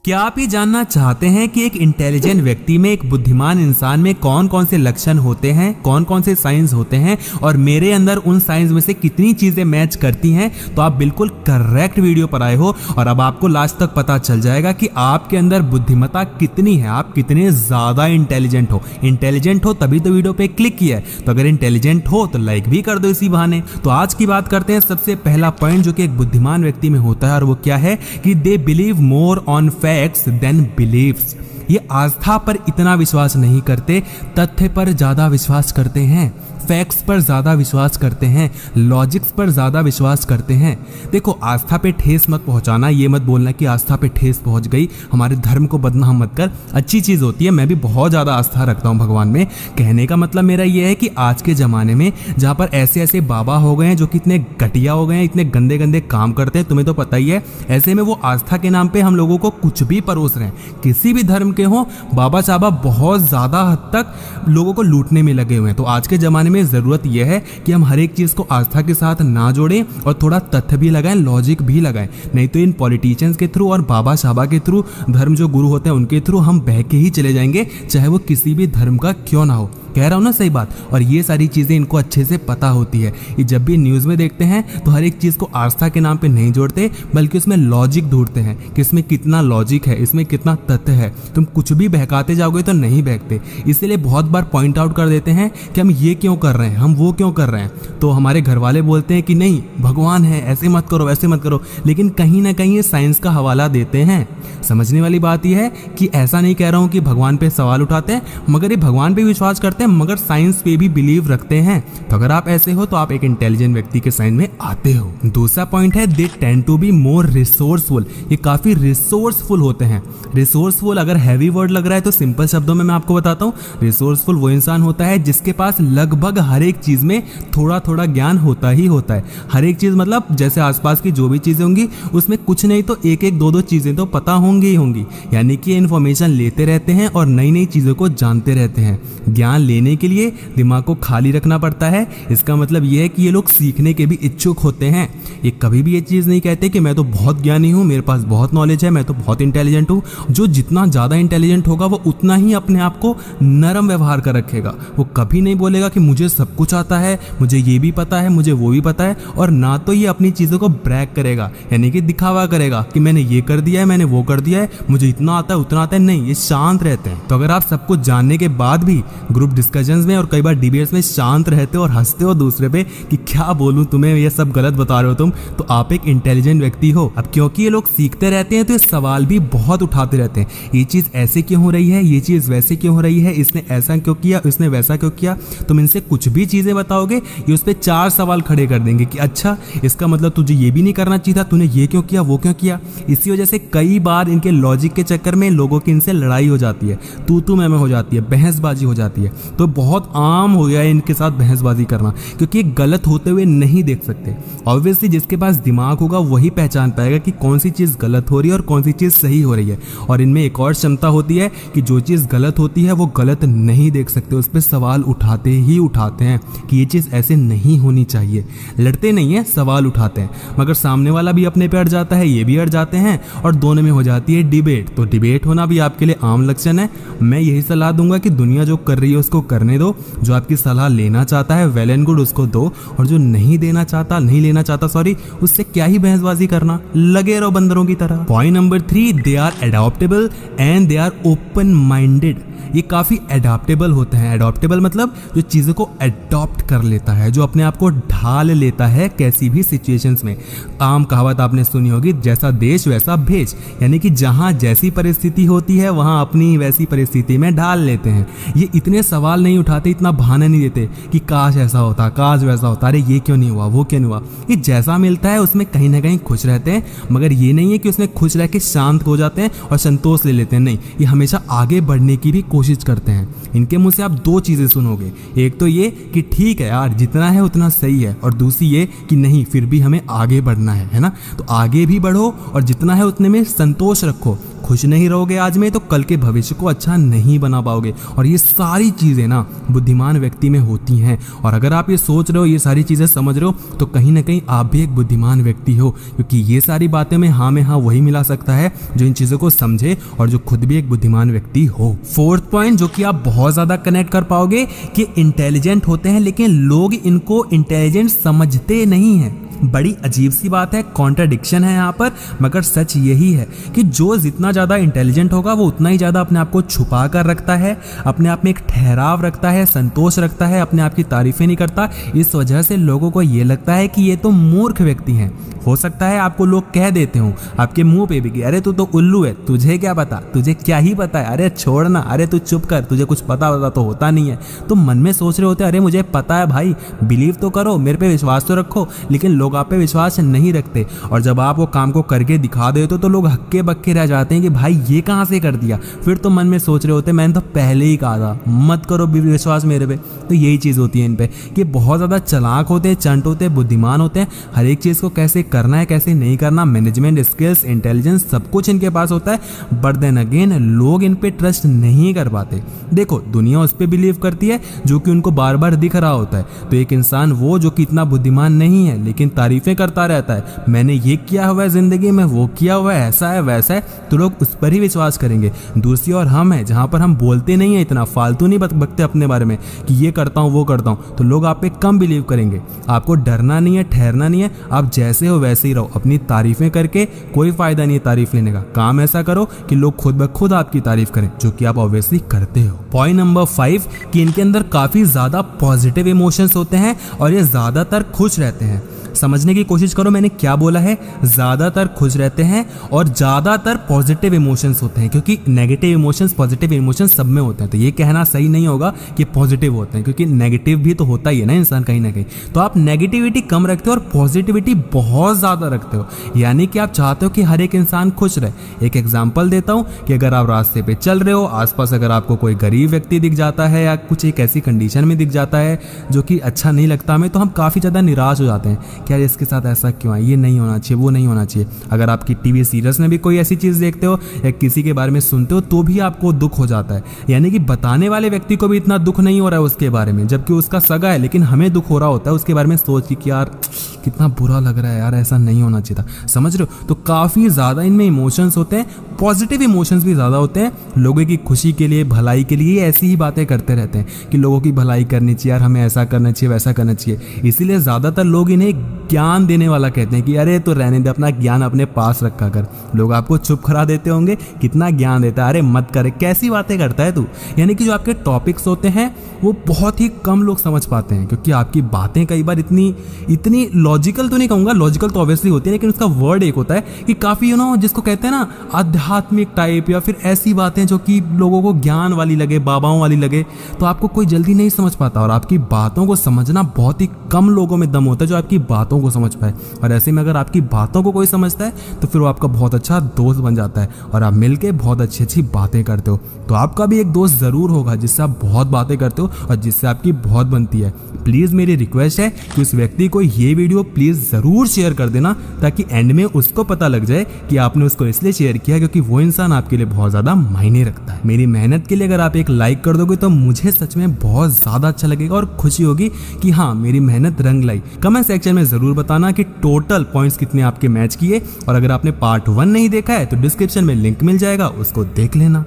क्या आप ये जानना चाहते हैं कि एक इंटेलिजेंट व्यक्ति में, एक बुद्धिमान इंसान में कौन कौन से लक्षण होते हैं, कौन कौन से साइंस होते हैं और मेरे अंदर उन साइंस में से कितनी चीजें मैच करती हैं? तो आप बिल्कुल करेक्ट वीडियो पर आए हो और अब आपको लास्ट तक पता चल जाएगा कि आपके अंदर बुद्धिमत्ता कितनी है, आप कितने ज्यादा इंटेलिजेंट हो। इंटेलिजेंट हो तभी तो वीडियो पे क्लिक किया है, तो अगर इंटेलिजेंट हो तो लाइक भी कर दो इसी बहाने। तो आज की बात करते हैं सबसे पहला पॉइंट जो कि एक बुद्धिमान व्यक्ति में होता है, और वो क्या है कि they believe more on facts than beliefs. ये आस्था पर इतना विश्वास नहीं करते, तथ्य पर ज्यादा विश्वास करते हैं, फैक्ट्स पर ज्यादा विश्वास करते हैं, लॉजिक्स पर ज्यादा विश्वास करते हैं। देखो, आस्था पे ठेस मत पहुंचाना, ये मत बोलना कि आस्था पे ठेस पहुंच गई, हमारे धर्म को बदनाम मत कर। अच्छी चीज होती है, मैं भी बहुत ज्यादा आस्था रखता हूं भगवान में। कहने का मतलब मेरा ये है कि आज के जमाने में जहां पर ऐसे ऐसे बाबा हो गए हैं जो कि इतने घटिया हो गए हैं, इतने गंदे गंदे काम करते हैं, तुम्हें तो पता ही है। ऐसे में वो आस्था के नाम पे हम लोगों को कुछ भी परोस रहे हैं, किसी भी धर्म के हो, बाबा साहबा बहुत ज्यादा हद तक लोगों को लूटने में लगे हुए हैं। तो आज के जमाने में जरूरत यह है कि हम हर एक चीज को आस्था के साथ ना जोड़ें और थोड़ा तथ्य भी लगाएं, लॉजिक भी लगाएं। नहीं तो इन पॉलिटिशियंस के थ्रू और बाबा साहबा के थ्रू, धर्म जो गुरु होते हैं उनके थ्रू हम बह के ही चले जाएंगे, चाहे वो किसी भी धर्म का क्यों ना हो। कह रहा हूं ना सही बात। और ये सारी चीजें इनको अच्छे से पता होती है। ये जब भी न्यूज में देखते हैं तो हर एक चीज को आस्था के नाम पे नहीं जोड़ते, बल्कि उसमें लॉजिक ढूंढते हैं कि इसमें कितना लॉजिक है, इसमें कितना तथ्य है। तुम कुछ भी बहकाते जाओगे तो नहीं बहकते। इसीलिए बहुत बार पॉइंट आउट कर देते हैं कि हम ये क्यों कर रहे हैं, हम वो क्यों कर रहे हैं। तो हमारे घर वाले बोलते हैं कि नहीं, भगवान है, ऐसे मत करो, वैसे मत करो, लेकिन कहीं ना कहीं ये साइंस का हवाला देते हैं। समझने वाली बात यह है कि ऐसा नहीं कह रहा हूं कि भगवान पे सवाल उठाते हैं, मगर ये भगवान पे विश्वास करते हैं, मगर साइंस पे भी बिलीव रखते हैं। तो अगर आप ऐसे हो तो आप एक इंटेलिजेंट व्यक्ति के साइन में आते हो। दूसरा पॉइंट है they tend to be more resourceful. ये काफी रिसोर्सफुल होते हैं। रिसोर्सफुल अगर हैवी वर्ड लग रहा है तो सिंपल शब्दों में मैं आपको बताता हूँ, रिसोर्सफुल वो इंसान होता है जिसके पास लगभग हर एक चीज में थोड़ा थोड़ा ज्ञान होता ही होता है। हर एक चीज मतलब जैसे आसपास की जो भी चीजें होंगी उसमें कुछ नहीं तो एक एक दो दो चीजें तो पता होंगी ही होंगी। यानी कि इन्फॉर्मेशन लेते रहते हैं और नई नई चीजों को जानते रहते हैं। ज्ञान लेने के लिए दिमाग को खाली रखना पड़ता है। इसका मतलब यह है कि ये लोग सीखने के भी इच्छुक होते हैं। ये कभी भी ये चीज नहीं कहते कि मैं तो बहुत ज्ञानी हूं, मेरे पास बहुत नॉलेज है, मैं तो बहुत इंटेलिजेंट हूं। जो जितना ज्यादा इंटेलिजेंट होगा वो उतना ही अपने आप को नरम व्यवहार कर रखेगा। वो कभी नहीं बोलेगा कि मुझे सब कुछ आता है, मुझे ये भी पता है, मुझे वो भी पता है। और ना तो ये अपनी चीजों को ब्रैग करेगा, यानी कि दिखावा करेगा कि मैंने ये कर दिया है, मैंने वो कर दिया है, मुझे इतना आता है उतना आता है। नहीं, ये शांत रहते हैं। तो अगर आप सब कुछ जानने के बाद भी ग्रुप डिस्कशंस में और कई बार डिबेट्स में शांत रहते हो और हंसते हो दूसरे पे कि क्या बोलूं तुम्हें, ये सब गलत बता रहे हो तुम, तो आप एक इंटेलिजेंट व्यक्ति हो। अब क्योंकि ये लोग सीखते रहते हैं तो ये सवाल भी बहुत उठाते रहते हैं। ये चीज ऐसे क्यों हो रही है, ये चीज वैसे क्यों हो रही है, इसने ऐसा क्यों किया, इसने वैसा क्यों किया। तुम इनसे कुछ भी चीजें बताओगे, ये उस पर 4 सवाल खड़े कर देंगे कि अच्छा इसका मतलब तुझे ये भी नहीं करना चाहिए था, तूने ये क्यों किया, वो क्यों किया। इसी वजह से कई बार इनके लॉजिक के चक्कर में लोगों की इनसे लड़ाई हो जाती है, तू मैं हो जाती है, बहसबाजी हो जाती है। तो बहुत आम हो गया है इनके साथ बहसबाजी करना, क्योंकि गलत होते हुए नहीं देख सकते। ऑब्वियसली जिसके पास दिमाग होगा वही पहचान पाएगा कि कौन सी चीज गलत हो रही है और कौन सी चीज सही हो रही है। और इनमें एक और क्षमता होती है कि जो चीज गलत होती है वो गलत नहीं देख सकते, उस पर सवाल उठाते ही उठाते हैं कि ये चीज ऐसे नहीं होनी चाहिए। लड़ते नहीं है, सवाल उठाते हैं, मगर सामने वाला भी अपने पे अड़ जाता है, ये भी अड़ जाते हैं और दोनों में हो जाती है डिबेट। तो डिबेट होना भी आपके लिए आम लक्षण है। मैं यही सलाह दूंगा कि दुनिया जो कर रही है उसको करने दो। जो आपकी सलाह लेना चाहता है वेल एंड गुड, उसको दो, और जो नहीं लेना चाहता उससे क्या ही बहसबाजी करना, लगे रहो बंदरों की तरह। Point number 3, they are adaptable and they are open minded. ये काफी एडॉप्टेबल होते हैं। एडॉप्टेबल मतलब जो चीजों को एडॉप्ट कर लेता है, जो अपने आप को ढाल लेता है किसी भी सिचुएशंस में। आम कहावत आपने सुनी होगी, जैसा देश वैसा भेष, यानी कि जहां जैसी परिस्थिति होती है वहां अपनी वैसी परिस्थिति में ढाल लेते हैं। ये इतने सवाल नहीं उठाते, इतना बहाना नहीं देते कि काश ऐसा होता, काश वैसा होता, अरे ये क्यों नहीं हुआ, वो क्यों नहीं हुआ। ये जैसा मिलता है उसमें कहीं ना कहीं खुश रहते हैं, मगर ये नहीं है कि उसमें खुश रह के शांत हो जाते हैं और संतोष ले लेते हैं। नहीं, ये हमेशा आगे बढ़ने की भी कोशिश करते हैं। इनके मुंह से आप 2 चीजें सुनोगे, एक तो ये कि ठीक है यार जितना है उतना सही है, और दूसरी ये कि नहीं फिर भी हमें आगे बढ़ना है ना। तो आगे भी बढ़ो और जितना है उतने में संतोष रखो। खुश नहीं रहोगे आज में तो कल के भविष्य को अच्छा नहीं बना पाओगे। और ये सारी चीजें चीजें ना बुद्धिमान व्यक्ति में होती हैं। और अगर आप ये सोच रहे हो, ये सारी चीजें समझ रहे हो, तो कहीं ना कहीं आप भी एक बुद्धिमान व्यक्ति हो, क्योंकि ये सारी बातें में हाँ वही मिला सकता है जो इन चीजों को समझे और जो खुद भी एक बुद्धिमान व्यक्ति हो। फोर्थ पॉइंट जो कि आप बहुत ज्यादा कनेक्ट कर पाओगे कि इंटेलिजेंट होते हैं लेकिन लोग इनको इंटेलिजेंट समझते नहीं हैं। बड़ी अजीब सी बात है, कॉन्ट्राडिक्शन है यहाँ पर, मगर सच यही है कि जो जितना ज़्यादा इंटेलिजेंट होगा वो उतना ही ज़्यादा अपने आप को छुपा कर रखता है, अपने आप में एक ठहराव रखता है, संतोष रखता है, अपने आप की तारीफें नहीं करता। इस वजह से लोगों को ये लगता है कि ये तो मूर्ख व्यक्ति हैं। हो सकता है आपको लोग कह देते हो आपके मुंह पे भी कि अरे तू तो उल्लू है, तुझे क्या पता, तुझे क्या ही पता है, अरे छोड़ना, अरे तू चुप कर, तुझे कुछ पता तो होता नहीं है। तो मन में सोच रहे होते अरे मुझे पता है भाई, बिलीव तो करो, मेरे पे विश्वास तो रखो। लेकिन लोग आप पे विश्वास नहीं रखते और जब आप वो काम को करके दिखा देते हो तो लोग हक्के बक्के रह जाते हैं कि भाई ये कहाँ से कर दिया। फिर तो मन में सोच रहे होते मैंने तो पहले ही कहा था मत करो विश्वास मेरे पे। तो यही चीज़ होती है इन पे कि बहुत ज़्यादा चालाक होते हैं, चंट होते हैं, बुद्धिमान होते हैं, हर एक चीज़ को कैसे करना है कैसे नहीं करना, मैनेजमेंट स्किल्स, इंटेलिजेंस सब कुछ इनके पास होता है। बट देन अगेन लोग इन पे ट्रस्ट नहीं कर पाते। देखो दुनिया उस पर बिलीव करती है जो कि उनको बार बार दिख रहा होता है। तो एक इंसान वो जो कि इतना बुद्धिमान नहीं है लेकिन तारीफें करता रहता है, मैंने ये किया हुआ है जिंदगी में, वो किया हुआ है, ऐसा है वैसा है, तो लोग उस पर ही विश्वास करेंगे। दूसरी ओर हम है जहां पर हम बोलते नहीं है, इतना फालतू नहीं बकते अपने बारे में कि ये करता हूं वो करता हूं, तो लोग आप पे कम बिलीव करेंगे। आपको डरना नहीं है, ठहरना नहीं है, आप जैसे हो वैसे ही रहो। अपनी तारीफें करके कोई फायदा नहीं है तारीफ लेने का। काम ऐसा करो कि लोग खुद ब खुद आपकी तारीफ करें, जो कि आप ऑब्वियसली करते हो। पॉइंट नंबर 5 कि इनके अंदर काफी ज्यादा पॉजिटिव इमोशंस होते हैं और ये ज्यादातर खुश रहते हैं। समझने की कोशिश करो मैंने क्या बोला है, ज्यादातर खुश रहते हैं और ज्यादातर पॉजिटिव इमोशंस होते हैं, क्योंकि नेगेटिव इमोशंस पॉजिटिव इमोशंस सब में होते हैं। तो ये कहना सही नहीं होगा कि पॉजिटिव होते हैं, क्योंकि नेगेटिव भी तो होता ही है ना इंसान कहीं ना कहीं। तो आप नेगेटिविटी कम रखते हो और पॉजिटिविटी बहुत ज्यादा रखते हो, यानी कि आप चाहते हो कि हर एक इंसान खुश रहे। एक एग्जाम्पल देता हूं कि अगर आप रास्ते पे चल रहे हो, आसपास अगर आपको कोई गरीब व्यक्ति दिख जाता है या कुछ एक ऐसी कंडीशन में दिख जाता है जो कि अच्छा नहीं लगता हमें, तो हम काफी ज्यादा निराश हो जाते हैं, क्या इसके साथ ऐसा क्यों है, ये नहीं होना चाहिए, वो नहीं होना चाहिए। अगर आपकी टीवी सीरियल्स में भी कोई ऐसी चीज देखते हो या किसी के बारे में सुनते हो तो भी आपको दुख हो जाता है, यानी कि बताने वाले व्यक्ति को भी इतना दुख नहीं हो रहा है उसके बारे में, जबकि उसका सगा है, लेकिन हमें दुख हो रहा होता है उसके बारे में सोच कि यार कितना बुरा लग रहा है यार, ऐसा नहीं होना चाहिए था। समझ रहे हो? तो काफी ज्यादा इनमें इमोशंस होते हैं, पॉजिटिव इमोशंस भी ज्यादा होते हैं। लोगों की खुशी के लिए, भलाई के लिए ऐसी ही बातें करते रहते हैं कि लोगों की भलाई करनी चाहिए यार, हमें ऐसा करना चाहिए वैसा करना चाहिए। इसीलिए ज्यादातर लोग इन्हें ज्ञान देने वाला कहते हैं कि अरे तो रहने दे, अपना ज्ञान अपने पास रखा कर। लोग आपको चुप करा देते होंगे, कितना ज्ञान देता है, अरे मत करे, कैसी बातें करता है तू। यानी कि जो आपके टॉपिक्स होते हैं वो बहुत ही कम लोग समझ पाते हैं, क्योंकि आपकी बातें कई बार इतनी लॉजिकल तो नहीं कहूंगा, लॉजिकल तो ऑब्वियसली होती है, लेकिन उसका वर्ड एक होता है कि काफी जिसको कहते हैं ना आध्यात्मिक टाइप, या फिर ऐसी बातें जो कि लोगों को ज्ञान वाली लगे, बाबाओं वाली लगे, तो आपको कोई जल्दी नहीं समझ पाता। और आपकी बातों को समझना बहुत ही कम लोगों में दम होता है जो आपकी बातों को समझ पाए। और ऐसे में अगर आपकी बातों को कोई समझता है तो फिर वो आपका बहुत अच्छा दोस्त बन जाता है और आप मिलके बहुत अच्छी अच्छी बातें करते हो। तो आपका भी एक दोस्त जरूर होगा जिससे आप बहुत बातें करते हो और जिससे आपकी बहुत बनती है। प्लीज मेरी रिक्वेस्ट है कि उस व्यक्ति को ये वीडियो प्लीज जरूर शेयर कर देना, ताकि एंड में उसको पता लग जाए कि आपने उसको इसलिए शेयर किया क्योंकि वो इंसान आपके लिए बहुत ज्यादा मायने रखता है। मेरी मेहनत के लिए अगर आप एक लाइक कर दोगे तो मुझे सच में बहुत ज्यादा अच्छा लगेगा और खुशी होगी कि हाँ मेरी मेहनत रंग लाई। कमेंट सेक्शन में जरूर बताना कि टोटल पॉइंट्स कितने आपके मैच किए, और अगर आपने पार्ट 1 नहीं देखा है तो डिस्क्रिप्शन में लिंक मिल जाएगा, उसको देख लेना।